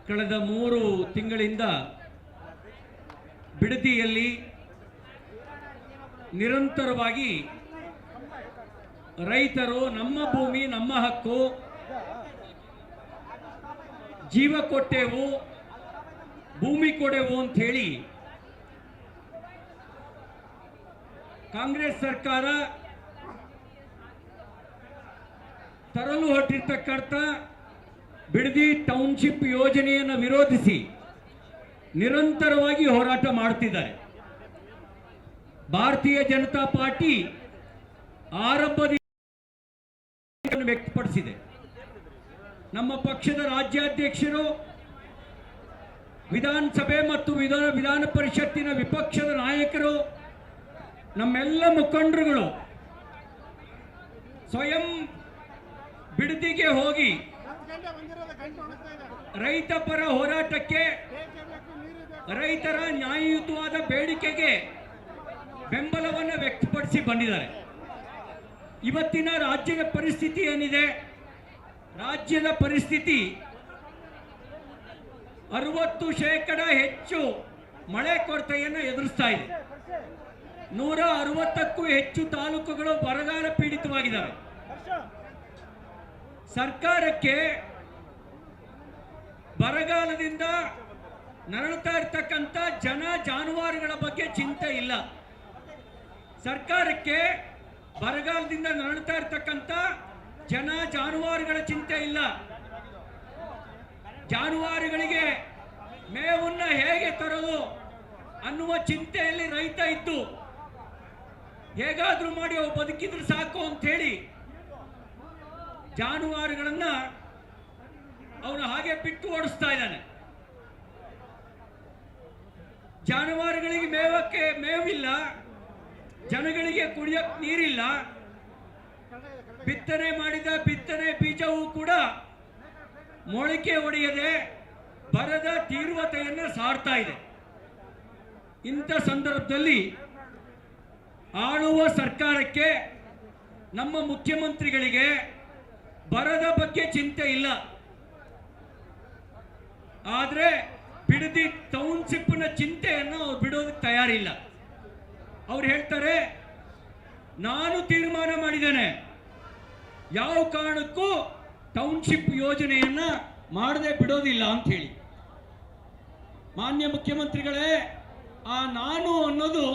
ಕಳೆದ 3 ತಿಂಗಳಿಂದ ಬಿಡದಿಯಲ್ಲಿ ನಿರಂತರವಾಗಿ ರೈತರು ನಮ್ಮ ಭೂಮಿ ನಮ್ಮ ಹಕ್ಕು, ಜೀವ ಕೊಟ್ಟೆವು, ಭೂಮಿ ಕೊಡೆವು ಅಂತ ಹೇಳಿ ಕಾಂಗ್ರೆಸ್ ಸರ್ಕಾರ ತರಲು ಹೊರಟಿರ್ತಕ್ಕಂಥ ಬಿಡದಿ ಟೌನ್ಶಿಪ್ ಯೋಜನೆಯನ್ನು ವಿರೋಧಿಸಿ ನಿರಂತರವಾಗಿ ಹೋರಾಟ ಮಾಡುತ್ತಿದ್ದಾರೆ. ಭಾರತೀಯ ಜನತಾ ಪಾರ್ಟಿ ಆರಂಭದಿಂದ ವ್ಯಕ್ತಪಡಿಸಿದೆ. ನಮ್ಮ ಪಕ್ಷದ ರಾಜ್ಯಾಧ್ಯಕ್ಷರು, ವಿಧಾನಸಭೆ ಮತ್ತು ವಿಧಾನ ಪರಿಷತ್ತಿನ ವಿಪಕ್ಷದ ನಾಯಕರು, ನಮ್ಮೆಲ್ಲ ಮುಖಂಡರುಗಳು ಸ್ವಯಂ ಬಿಡದಿಗೆ ಹೋಗಿ ರೈತ ಪರ ಹೋರಾಟಕ್ಕೆ, ರೈತರ ನ್ಯಾಯಯುತವಾದ ಬೇಡಿಕೆಗೆ ಬೆಂಬಲವನ್ನು ವ್ಯಕ್ತಪಡಿಸಿ ಬಂದಿದ್ದಾರೆ. ಇವತ್ತಿನ ರಾಜ್ಯದ ಪರಿಸ್ಥಿತಿ ಏನಿದೆ, ರಾಜ್ಯದ ಪರಿಸ್ಥಿತಿ 60% ಹೆಚ್ಚು ಮಳೆ ಕೊರತೆಯನ್ನು ಎದುರಿಸ್ತಾ ಇದೆ. 160ಕ್ಕೂ ಹೆಚ್ಚು ತಾಲೂಕುಗಳು ಬರಗಾಲ ಪೀಡಿತವಾಗಿದ್ದಾವೆ. ಸರ್ಕಾರಕ್ಕೆ ಬರಗಾಲದಿಂದ ನರಳುತ್ತಾ ಇರ್ತಕ್ಕಂಥ ಜನ ಜಾನುವಾರುಗಳ ಬಗ್ಗೆ ಚಿಂತೆ ಇಲ್ಲ. ಸರ್ಕಾರಕ್ಕೆ ಬರಗಾಲದಿಂದ ನರಳುತ್ತಾ ಇರ್ತಕ್ಕಂಥ ಜನ ಜಾನುವಾರುಗಳ ಚಿಂತೆ ಇಲ್ಲ. ಜಾನುವಾರುಗಳಿಗೆ ಮೇವನ್ನ ಹೇಗೆ ತರೋದು ಅನ್ನುವ ಚಿಂತೆಯಲ್ಲಿ ರೈತ ಇದ್ದು ಹೇಗಾದ್ರೂ ಮಾಡಿ ಅವು ಬದುಕಿದ್ರೆ ಸಾಕು ಅಂತ ಹೇಳಿ ಜಾನುವಾರುಗಳನ್ನ ಅವನು ಹಾಗೆ ಬಿಟ್ಟು ಓಡಿಸ್ತಾ ಇದ್ದಾನೆ. ಜಾನುವಾರುಗಳಿಗೆ ಮೇವಿಲ್ಲ, ಜನಗಳಿಗೆ ಕುಡಿಯಕ್ಕೆ ನೀರಿಲ್ಲ. ಬಿತ್ತನೆ ಮಾಡಿದ ಬಿತ್ತನೆ ಬೀಜವೂ ಕೂಡ ಮೊಳಕೆ ಒಡೆಯದೆ ಬರದ ತೀವ್ರತೆಯನ್ನು ಸಾರ್ತಾ ಇದೆ. ಇಂಥ ಸಂದರ್ಭದಲ್ಲಿ ಆಳುವ ಸರ್ಕಾರಕ್ಕೆ, ನಮ್ಮ ಮುಖ್ಯಮಂತ್ರಿಗಳಿಗೆ ಬರದ ಬಗ್ಗೆ ಚಿಂತೆ ಇಲ್ಲ. ಆದರೆ ಬಿಡದಿ ಟೌನ್ಶಿಪ್ನ ಚಿಂತೆಯನ್ನು ಅವ್ರು ಬಿಡೋದಕ್ಕೆ ತಯಾರಿಲ್ಲ. ಅವ್ರು ಹೇಳ್ತಾರೆ, ನಾನು ತೀರ್ಮಾನ ಮಾಡಿದ್ದೇನೆ, ಯಾವ ಕಾರಣಕ್ಕೂ ಟೌನ್ಶಿಪ್ ಯೋಜನೆಯನ್ನ ಮಾಡದೆ ಬಿಡೋದಿಲ್ಲ ಅಂತ ಹೇಳಿ. ಮಾನ್ಯ ಮುಖ್ಯಮಂತ್ರಿಗಳೇ, ಆ ನಾನು ಅನ್ನೋದು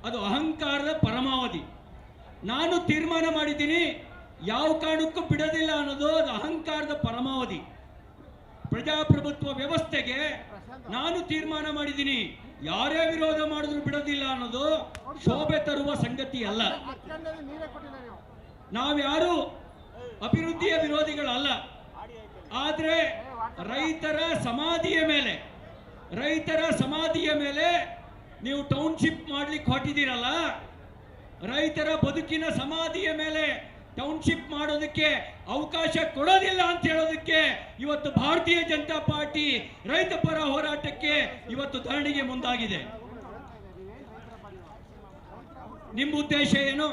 ಅದು ಅಹಂಕಾರದ ಪರಮಾವಧಿ. ನಾನು ತೀರ್ಮಾನ ಮಾಡಿದ್ದೀನಿ, ಯಾವ ಕಾರಣಕ್ಕೂ ಬಿಡೋದಿಲ್ಲ ಅನ್ನೋದು ಅದು ಅಹಂಕಾರದ ಪರಮಾವಧಿ. ಪ್ರಜಾಪ್ರಭುತ್ವ ವ್ಯವಸ್ಥೆಗೆ ನಾನು ತೀರ್ಮಾನ ಮಾಡಿದ್ದೀನಿ, ಯಾರೇ ವಿರೋಧ ಮಾಡಿದ್ರು ಬಿಡೋದಿಲ್ಲ ಅನ್ನೋದು ಶೋಭೆ ತರುವ ಸಂಗತಿ ಅಲ್ಲ. ನಾವ್ಯಾರು ಅಭಿವೃದ್ಧಿಯ ವಿರೋಧಿಗಳಲ್ಲ. ಆದರೆ ರೈತರ ಸಮಾಧಿಯ ಮೇಲೆ ನೀವು ಟೌನ್ಶಿಪ್ ಮಾಡ್ಲಿಕ್ಕೆ ಹೊರಟಿದ್ದೀರಲ್ಲ, ರೈತರ ಬದುಕಿನ ಸಮಾಧಿಯ ಮೇಲೆ ಟೌನ್ಶಿಪ್ ಮಾಡೋದಕ್ಕೆ ಅವಕಾಶ ಕೊಡೋದಿಲ್ಲ ಅಂತ ಹೇಳೋದಕ್ಕೆ ಇವತ್ತು ಭಾರತೀಯ ಜನತಾ ಪಾರ್ಟಿ ರೈತ ಪರ ಹೋರಾಟಕ್ಕೆ ಇವತ್ತು ಧರಣಿಗೆ ಮುಂದಾಗಿದೆ. ನಿಮ್ಮ ಉದ್ದೇಶ ಏನು?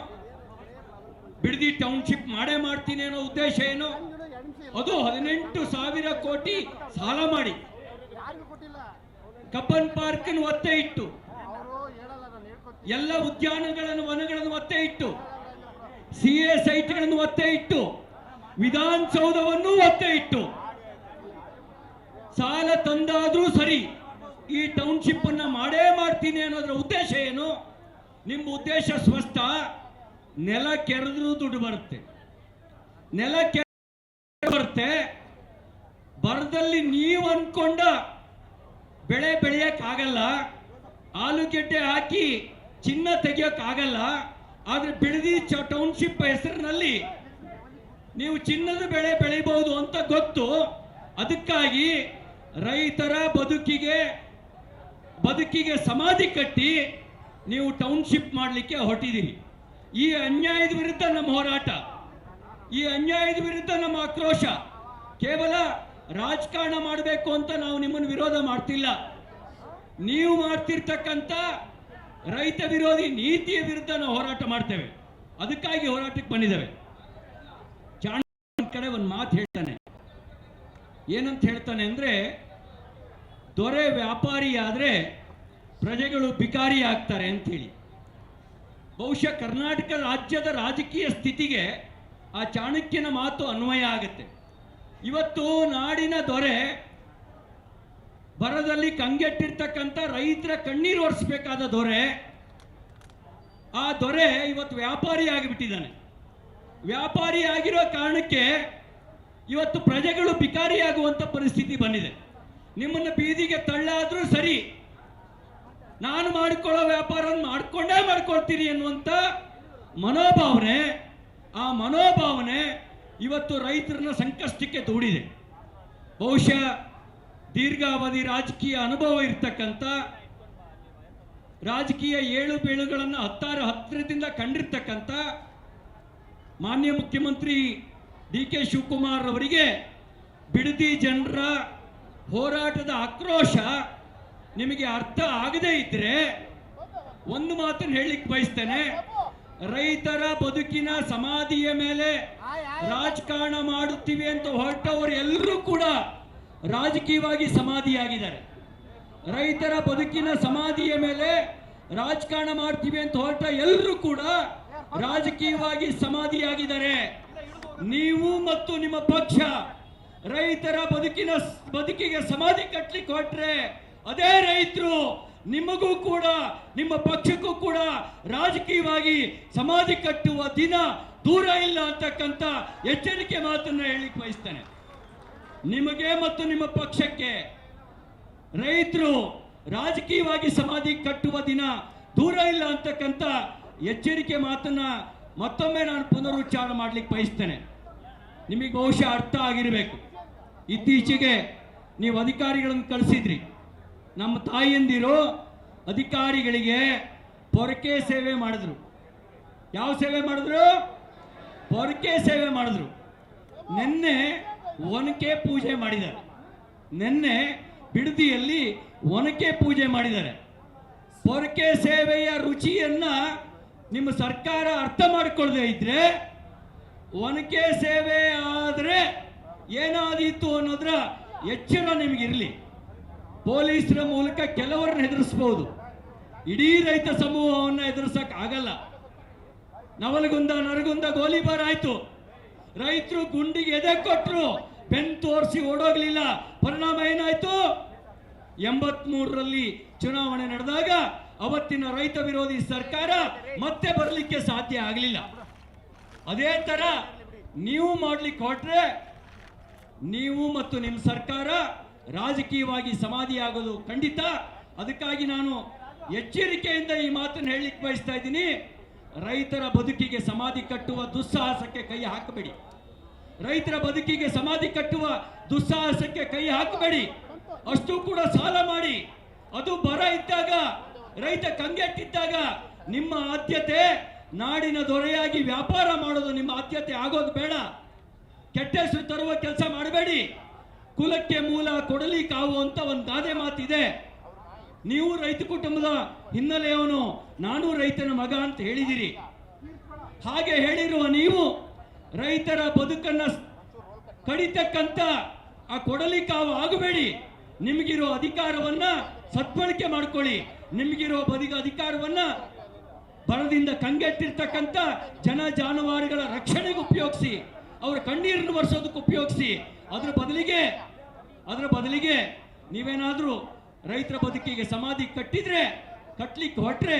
ಬಿಡದಿ ಟೌನ್ಶಿಪ್ ಮಾಡೇ ಮಾಡ್ತೀನಿ ಅನ್ನೋ ಉದ್ದೇಶ ಏನು? ಅದು 18,000 ಕೋಟಿ ಸಾಲ ಮಾಡಿ ಕಬ್ಬನ್ ಪಾರ್ಕ್ ಒತ್ತೆ ಇಟ್ಟು, ಎಲ್ಲ ಉದ್ಯಾನಗಳನ್ನು ವನಗಳನ್ನು ಒತ್ತೆ ಇಟ್ಟು, CA ಸೈಟ್ಗಳನ್ನು ಒತ್ತೆ ಇಟ್ಟು, ವಿಧಾನಸೌಧವನ್ನು ಒತ್ತೆ ಇಟ್ಟು ಸಾಲ ತಂದಾದ್ರೂ ಸರಿ ಈ ಟೌನ್ಶಿಪ್ ಅನ್ನ ಮಾಡೇ ಮಾಡ್ತೀನಿ ಅನ್ನೋದ್ರ ಉದ್ದೇಶ ಏನು? ನಿಮ್ಮ ಉದ್ದೇಶ ಸ್ಪಷ್ಟ. ನೆಲ ಕೆರೆದ್ರೂ ದುಡ್ಡು ಬರುತ್ತೆ, ನೆಲ ಬರುತ್ತೆ. ಬರದಲ್ಲಿ ನೀವು ಅನ್ಕೊಂಡ ಬೆಳೆ ಬೆಳೆಯಕ್ಕಾಗಲ್ಲ, ಆಲೂಗೆಡ್ಡೆ ಹಾಕಿ ಚಿನ್ನ ತೆಗಿಯೋಕ್ಕಾಗಲ್ಲ. ಆದ್ರೆ ಬಿಡದಿ ಟೌನ್ಶಿಪ್ ಹೆಸರಿನಲ್ಲಿ ನೀವು ಚಿನ್ನದ ಬೆಳೆ ಬೆಳಿಬಹುದು ಅಂತ ಗೊತ್ತು. ಅದಕ್ಕಾಗಿ ರೈತರ ಬದುಕಿಗೆ ಸಮಾಧಿ ಕಟ್ಟಿ ನೀವು ಟೌನ್ಶಿಪ್ ಮಾಡಲಿಕ್ಕೆ ಹೊರಟಿದ್ದೀರಿ. ಈ ಅನ್ಯಾಯದ ವಿರುದ್ಧ ನಮ್ಮ ಹೋರಾಟ, ಈ ಅನ್ಯಾಯದ ವಿರುದ್ಧ ನಮ್ಮ ಆಕ್ರೋಶ. ಕೇವಲ ರಾಜಕಾರಣ ಮಾಡಬೇಕು ಅಂತ ನಾವು ನಿಮ್ಮನ್ನು ವಿರೋಧ ಮಾಡ್ತಿಲ್ಲ. ನೀವು ಮಾಡ್ತಿರ್ತಕ್ಕಂಥ ರೈತ ವಿರೋಧಿ ನೀತಿಯ ವಿರುದ್ಧ ನಾವು ಹೋರಾಟ ಮಾಡ್ತೇವೆ. ಅದಕ್ಕಾಗಿ ಹೋರಾಟಕ್ಕೆ ಬಂದಿದ್ದೇವೆ. ಚಾಣ ಕಡೆ ಒಂದು ಮಾತು ಹೇಳ್ತಾನೆ, ಏನಂತ ಹೇಳ್ತಾನೆ ಅಂದ್ರೆ, ದೊರೆ ವ್ಯಾಪಾರಿ ಆದರೆ ಪ್ರಜೆಗಳು ಭಿಕಾರಿ ಆಗ್ತಾರೆ ಅಂಥೇಳಿ. ಬಹುಶಃ ಕರ್ನಾಟಕ ರಾಜ್ಯದ ರಾಜಕೀಯ ಸ್ಥಿತಿಗೆ ಆ ಚಾಣಕ್ಯನ ಮಾತು ಅನ್ವಯ ಆಗುತ್ತೆ. ಇವತ್ತು ನಾಡಿನ ದೊರೆ ಬರದಲ್ಲಿ ಕಂಗೆಟ್ಟಿರ್ತಕ್ಕಂಥ ರೈತರ ಕಣ್ಣೀರು ಒರೆಸಬೇಕಾದ ದೊರೆ, ಆ ದೊರೆ ಇವತ್ತು ವ್ಯಾಪಾರಿ ಆಗಿಬಿಟ್ಟಿದ್ದಾನೆ. ವ್ಯಾಪಾರಿ ಆಗಿರೋ ಕಾರಣಕ್ಕೆ ಇವತ್ತು ಪ್ರಜೆಗಳು ಭಿಕಾರಿಯಾಗುವಂಥ ಪರಿಸ್ಥಿತಿ ಬಂದಿದೆ. ನಿಮ್ಮನ್ನು ಬೀದಿಗೆ ತಳ್ಳಾದ್ರೂ ಸರಿ, ನಾನು ಮಾಡಿಕೊಳ್ಳೋ ವ್ಯಾಪಾರವನ್ನು ಮಾಡ್ಕೊಳ್ತೀನಿ ಅನ್ನುವಂಥ ಮನೋಭಾವನೆ, ಆ ಮನೋಭಾವನೆ ಇವತ್ತು ರೈತರನ್ನ ಸಂಕಷ್ಟಕ್ಕೆ ದೂಡಿದೆ. ಬಹುಶಃ ದೀರ್ಘಾವಧಿ ರಾಜಕೀಯ ಅನುಭವ ಇರ್ತಕ್ಕಂಥ, ರಾಜಕೀಯ ಏಳು ಬೀಳುಗಳನ್ನು ಹತ್ತಿರದಿಂದ ಕಂಡಿರ್ತಕ್ಕಂಥ ಮಾನ್ಯ ಮುಖ್ಯಮಂತ್ರಿ ಡಿ.ಕೆ. ಶಿವಕುಮಾರ್ ಅವರಿಗೆ ಬಿಡದಿ ಜನರ ಹೋರಾಟದ ಆಕ್ರೋಶ ನಿಮಗೆ ಅರ್ಥ ಆಗದೇ ಇದ್ರೆ ಒಂದು ಮಾತನ್ನು ಹೇಳಲಿಕ್ಕೆ ಬಯಸ್ತೇನೆ. ರೈತರ ಬದುಕಿನ ಸಮಾಧಿಯ ಮೇಲೆ ರಾಜಕಾರಣ ಮಾಡುತ್ತೀವಿ ಅಂತ ಹೊರಟವರು ಎಲ್ಲರೂ ಕೂಡ ರಾಜಕೀಯವಾಗಿ ಸಮಾಧಿಯಾಗಿದ್ದಾರೆ. ರೈತರ ಬದುಕಿನ ಸಮಾಧಿಯ ಮೇಲೆ ರಾಜಕಾರಣ ಮಾಡ್ತೀವಿ ಅಂತ ಹೊರಟ ಎಲ್ಲರೂ ಕೂಡ ರಾಜಕೀಯವಾಗಿ ಸಮಾಧಿಯಾಗಿದ್ದಾರೆ. ನೀವು ಮತ್ತು ನಿಮ್ಮ ಪಕ್ಷ ರೈತರ ಬದುಕಿಗೆ ಸಮಾಧಿ ಕಟ್ಟಲಿಕ್ಕೆ ಹೊರಟ್ರೆ ಅದೇ ರೈತರು ನಿಮಗೂ ಕೂಡ ನಿಮ್ಮ ಪಕ್ಷಕ್ಕೂ ಕೂಡ ರಾಜಕೀಯವಾಗಿ ಸಮಾಧಿ ಕಟ್ಟುವ ದಿನ ದೂರ ಇಲ್ಲ ಅಂತಕ್ಕಂಥ ಎಚ್ಚರಿಕೆ ಮಾತನ್ನು ಹೇಳಲಿಕ್ಕೆ ಬಯಸ್ತೇನೆ. ನಿಮಗೆ ಮತ್ತು ನಿಮ್ಮ ಪಕ್ಷಕ್ಕೆ ರೈತರು ರಾಜಕೀಯವಾಗಿ ಸಮಾಧಿ ಕಟ್ಟುವ ದಿನ ದೂರ ಇಲ್ಲ ಅಂತಕ್ಕಂಥ ಎಚ್ಚರಿಕೆ ಮಾತನ್ನ ಮತ್ತೊಮ್ಮೆ ನಾನು ಪುನರುಚ್ಚಾರ ಮಾಡಲಿಕ್ಕೆ ಬಯಸ್ತೇನೆ. ನಿಮಗೆ ಬಹುಶಃ ಅರ್ಥ ಆಗಿರಬೇಕು. ಇತ್ತೀಚೆಗೆ ನೀವು ಅಧಿಕಾರಿಗಳನ್ನು ಕಳಿಸಿದ್ರಿ. ನಮ್ಮ ತಾಯಿಯಂದಿರು ಅಧಿಕಾರಿಗಳಿಗೆ ಪೊರಕೆ ಸೇವೆ ಮಾಡಿದ್ರು. ಯಾವ ಸೇವೆ ಮಾಡಿದ್ರು? ಪೊರಕೆ ಸೇವೆ ಮಾಡಿದ್ರು. ನಿನ್ನೆ ಒನಕೆ ಪೂಜೆ ಮಾಡಿದ್ದಾರೆ. ನಿನ್ನೆ ಬಿಡದಿಯಲ್ಲಿ ಒನಕೆ ಪೂಜೆ ಮಾಡಿದ್ದಾರೆ. ಪೊರಕೆ ಸೇವೆಯ ರುಚಿಯನ್ನ ನಿಮ್ಮ ಸರ್ಕಾರ ಅರ್ಥ ಮಾಡಿಕೊಳ್ಳದೆ ಇದ್ರೆ ಒನಕೆ ಸೇವೆ ಆದರೆ ಏನಾದೀತು ಅನ್ನೋದ್ರ ಎಚ್ಚರ ನಿಮಗಿರಲಿ. ಪೊಲೀಸರ ಮೂಲಕ ಕೆಲವರನ್ನ ಹೆದರಿಸಬಹುದು, ಇಡೀ ರೈತ ಸಮೂಹವನ್ನು ಎದುರಿಸಕ್ ಆಗಲ್ಲ. ನವಲಗುಂದ ನರಗುಂದ ಗೋಲಿಬಾರ್ ಆಯ್ತು, ರೈತರು ಗುಂಡಿಗೆ ಎದೆ ಕೊಟ್ಟರು, ಬೆನ್ ತೋರಿಸಿ ಓಡೋಗ್ಲಿಲ್ಲ. ಪರಿಣಾಮ ಏನಾಯ್ತು? 83ರಲ್ಲಿ ಚುನಾವಣೆ ನಡೆದಾಗ ಅವತ್ತಿನ ರೈತ ವಿರೋಧಿ ಸರ್ಕಾರ ಮತ್ತೆ ಬರಲಿಕ್ಕೆ ಸಾಧ್ಯ ಆಗಲಿಲ್ಲ. ಅದೇ ತರ ನೀವು ಮಾಡ್ಲಿಕ್ಕೆ ಹೊರಟ್ರೆ ನೀವು ಮತ್ತು ನಿಮ್ಮ ಸರ್ಕಾರ ರಾಜಕೀಯವಾಗಿ ಸಮಾಧಿಯಾಗೋದು ಖಂಡಿತ. ಅದಕ್ಕಾಗಿ ನಾನು ಎಚ್ಚರಿಕೆಯಿಂದ ಈ ಮಾತನ್ನು ಹೇಳಲಿಕ್ಕೆ ಬಯಸ್ತಾ ಇದ್ದೀನಿ. ರೈತರ ಬದುಕಿಗೆ ಸಮಾಧಿ ಕಟ್ಟುವ ದುಸ್ಸಾಹಸಕ್ಕೆ ಕೈ ಹಾಕಬೇಡಿ. ರೈತರ ಬದುಕಿಗೆ ಸಮಾಧಿ ಕಟ್ಟುವ ದುಸ್ಸಾಹಸಕ್ಕೆ ಕೈ ಹಾಕಬೇಡಿ. ಅಷ್ಟು ಕೂಡ ಸಾಲ ಮಾಡಿ, ಅದು ಬರ ಇದ್ದಾಗ, ರೈತ ಕಂಗೆಟ್ಟಿದ್ದಾಗ ನಿಮ್ಮ ಆದ್ಯತೆ ನಾಡಿನ ದೊರೆಯಾಗಿ ವ್ಯಾಪಾರ ಮಾಡೋದು ನಿಮ್ಮ ಆದ್ಯತೆ ಆಗೋದು ಬೇಡ. ಕೆಟ್ಟ ಹೆಸರು ತರುವ ಕೆಲಸ ಮಾಡಬೇಡಿ. ಕುಲಕ್ಕೆ ಮೂಲ ಕೊಡಲಿ ಕಾವು ಅಂತ ಒಂದು ಗಾದೆ ಮಾತಿದೆ. ನೀವು ರೈತ ಕುಟುಂಬದ ಹಿನ್ನೆಲೆಯವನು, ನಾನು ರೈತನ ಮಗ ಅಂತ ಹೇಳಿದಿರಿ. ಹಾಗೆ ಹೇಳಿರುವ ನೀವು ರೈತರ ಬದುಕನ್ನ ಕಡಿತಕ್ಕಂತ ಆ ಕೊಡಲಿ ಕಾವು ಆಗಬೇಡಿ. ನಿಮಗಿರೋ ಅಧಿಕಾರವನ್ನ ಸದ್ಬಳಕೆ ಮಾಡ್ಕೊಳ್ಳಿ. ನಿಮಗಿರೋ ಅಧಿಕಾರವನ್ನ ಬರದಿಂದ ಕಂಗೆಟ್ಟಿರ್ತಕ್ಕಂಥ ಜನ ಜಾನುವಾರುಗಳ ರಕ್ಷಣೆಗೆ ಉಪಯೋಗಿಸಿ, ಅವರ ಕಣ್ಣೀರನ್ನು ಒರೆಸೋದಕ್ಕೆ ಉಪಯೋಗಿಸಿ. ಅದರ ಬದಲಿಗೆ ನೀವೇನಾದ್ರೂ ರೈತರ ಬದುಕಿಗೆ ಸಮಾಧಿ ಕಟ್ಟಲಿಕ್ಕೆ ಹೊರಟ್ರೆ,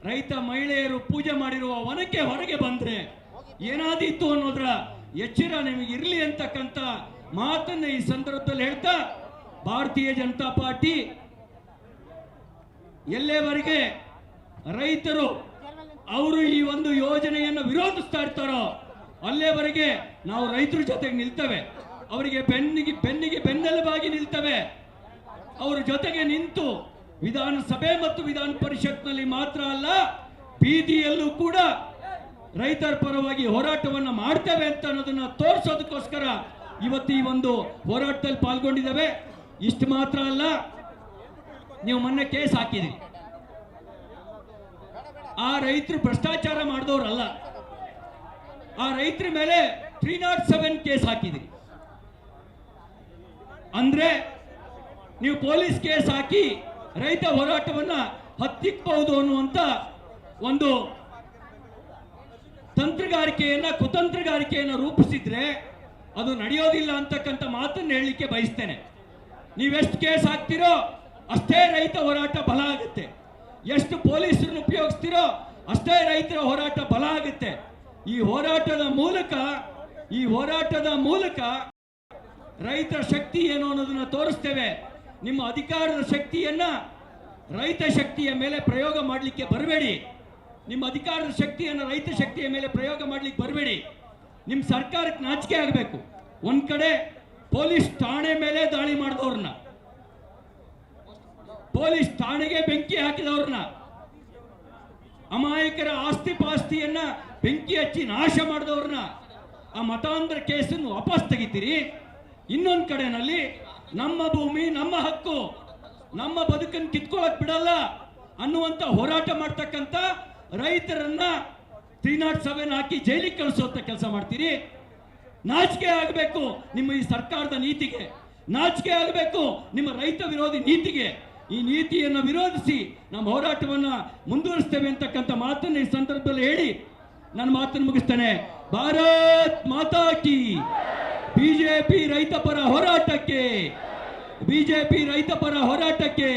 ರೈತ ಮಹಿಳೆಯರು ಪೂಜೆ ಮಾಡಿರುವ ವನಕ್ಕೆ ಹೊರಗೆ ಬಂದ್ರೆ ಏನಾದೀತು ಅನ್ನೋದ್ರ ಎಚ್ಚರ ನಿಮಗೆ ಇರಲಿ ಅಂತಕ್ಕಂಥ ಮಾತನ್ನ ಈ ಸಂದರ್ಭದಲ್ಲಿ ಹೇಳ್ತಾ, ಭಾರತೀಯ ಜನತಾ ಪಾರ್ಟಿ ಎಲ್ಲೇವರೆಗೆ ರೈತರು ಅವರು ಈ ಒಂದು ಯೋಜನೆಯನ್ನು ವಿರೋಧಿಸ್ತಾ ಇರ್ತಾರೋ ಅಲ್ಲೇವರೆಗೆ ನಾವು ರೈತರ ಜೊತೆಗೆ ನಿಲ್ತೇವೆ. ಅವರಿಗೆ ಬೆನ್ನಿಗೆ ಬೆನ್ನೆಲುಬಾಗಿ ನಿಲ್ತೇವೆ. ಅವರ ಜೊತೆಗೆ ನಿಂತು ವಿಧಾನಸಭೆ ಮತ್ತು ವಿಧಾನ ಪರಿಷತ್ನಲ್ಲಿ ಮಾತ್ರ ಅಲ್ಲ, ಬೀದಿಯಲ್ಲೂ ಕೂಡ ರೈತರ ಪರವಾಗಿ ಹೋರಾಟವನ್ನು ಮಾಡ್ತೇವೆ ಅಂತ ಅನ್ನೋದನ್ನ ತೋರಿಸೋದಕ್ಕೋಸ್ಕರ ಇವತ್ತು ಈ ಒಂದು ಹೋರಾಟದಲ್ಲಿ ಪಾಲ್ಗೊಂಡಿದ್ದೇವೆ. ಇಷ್ಟು ಮಾತ್ರ ಅಲ್ಲ, ನೀವು ಮೊನ್ನೆ ಕೇಸ್ ಹಾಕಿದ್ರಿ. ಆ ರೈತರು ಭ್ರಷ್ಟಾಚಾರ ಮಾಡಿದವರಲ್ಲ, ಆ ರೈತರ ಮೇಲೆ 307 ಕೇಸ್ ಹಾಕಿದ್ರಿ. ಅಂದ್ರೆ ನೀವು ಪೊಲೀಸ್ ಕೇಸ್ ಹಾಕಿ ರೈತ ಹೋರಾಟವನ್ನ ಹತ್ತಿಕ್ಕಬಹುದು ಅನ್ನುವಂತ ಒಂದು ಕುತಂತ್ರಗಾರಿಕೆಯನ್ನ ರೂಪಿಸಿದ್ರೆ ಅದು ನಡೆಯೋದಿಲ್ಲ ಅಂತಕ್ಕಂಥ ಮಾತನ್ನು ಹೇಳಲಿಕ್ಕೆ ಬಯಸ್ತೇನೆ. ನೀವೆಷ್ಟು ಕೇಸ್ ಹಾಕ್ತಿರೋ ಅಷ್ಟೇ ರೈತ ಹೋರಾಟ ಬಲ ಆಗುತ್ತೆ, ಎಷ್ಟು ಪೊಲೀಸರನ್ನು ಉಪಯೋಗಿಸ್ತಿರೋ ಅಷ್ಟೇ ರೈತರ ಹೋರಾಟ ಬಲ ಆಗುತ್ತೆ. ಈ ಹೋರಾಟದ ಮೂಲಕ ರೈತರ ಶಕ್ತಿ ಏನು ಅನ್ನೋದನ್ನ ತೋರಿಸ್ತೇವೆ. ನಿಮ್ಮ ಅಧಿಕಾರದ ಶಕ್ತಿಯನ್ನ ರೈತ ಶಕ್ತಿಯ ಮೇಲೆ ಪ್ರಯೋಗ ಮಾಡಲಿಕ್ಕೆ ಬರಬೇಡಿ. ನಿಮ್ಮ ಅಧಿಕಾರದ ಶಕ್ತಿಯನ್ನು ರೈತ ಶಕ್ತಿಯ ಮೇಲೆ ಪ್ರಯೋಗ ಮಾಡಲಿಕ್ಕೆ ಬರಬೇಡಿ. ನಿಮ್ಮ ಸರ್ಕಾರಕ್ಕೆ ನಾಚಿಕೆ ಆಗಬೇಕು. ಒಂದ್ ಕಡೆ ಪೊಲೀಸ್ ಠಾಣೆ ಮೇಲೆ ದಾಳಿ ಮಾಡಿದವ್ರನ್ನ, ಪೊಲೀಸ್ ಠಾಣೆಗೆ ಬೆಂಕಿ ಹಾಕಿದವ್ರನ್ನ, ಅಮಾಯಕರ ಆಸ್ತಿ ಪಾಸ್ತಿಯನ್ನ ಬೆಂಕಿ ಹಚ್ಚಿ ನಾಶ ಮಾಡಿದವ್ರನ್ನ, ಆ ಮತಾಂತರ ಕೇಸನ್ನು ವಾಪಸ್ ತೆಗಿತೀರಿ. ಇನ್ನೊಂದು ಕಡೆನಲ್ಲಿ ನಮ್ಮ ಭೂಮಿ ನಮ್ಮ ಹಕ್ಕು, ನಮ್ಮ ಬದುಕನ್ನು ಕಿತ್ಕೊಳ್ಳಕ್ ಬಿಡಲ್ಲ ಅನ್ನುವಂತ ಹೋರಾಟ ಮಾಡ್ತಕ್ಕಂಥ ರೈತರನ್ನ 307 ಹಾಕಿ ಜೈಲಿಗೆ ಕಳಿಸುವಂತ ಕೆಲಸ ಮಾಡ್ತೀರಿ. ನಾಚಿಕೆ ಆಗಬೇಕು ನಿಮ್ಮ ಈ ಸರ್ಕಾರದ ನೀತಿಗೆ, ನಾಚಿಕೆ ಆಗಬೇಕು ನಿಮ್ಮ ರೈತ ವಿರೋಧಿ ನೀತಿಗೆ. ಈ ನೀತಿಯನ್ನು ವಿರೋಧಿಸಿ ನಮ್ಮ ಹೋರಾಟವನ್ನ ಮುಂದುವರಿಸ್ತೇವೆ ಅಂತಕ್ಕಂಥ ಮಾತನ್ನು ಈ ಸಂದರ್ಭದಲ್ಲಿ ಹೇಳಿ ನನ್ನ ಮಾತನ್ನು ಮುಗಿಸ್ತೇನೆ. ಭಾರತ್ ಮಾತಾ ಕಿ. ಬಿಜೆಪಿ ರೈತ ಪರ ಹೋರಾಟಕ್ಕೆ, ಬಿಜೆಪಿ ರೈತ ಪರ ಹೋರಾಟಕ್ಕೆ.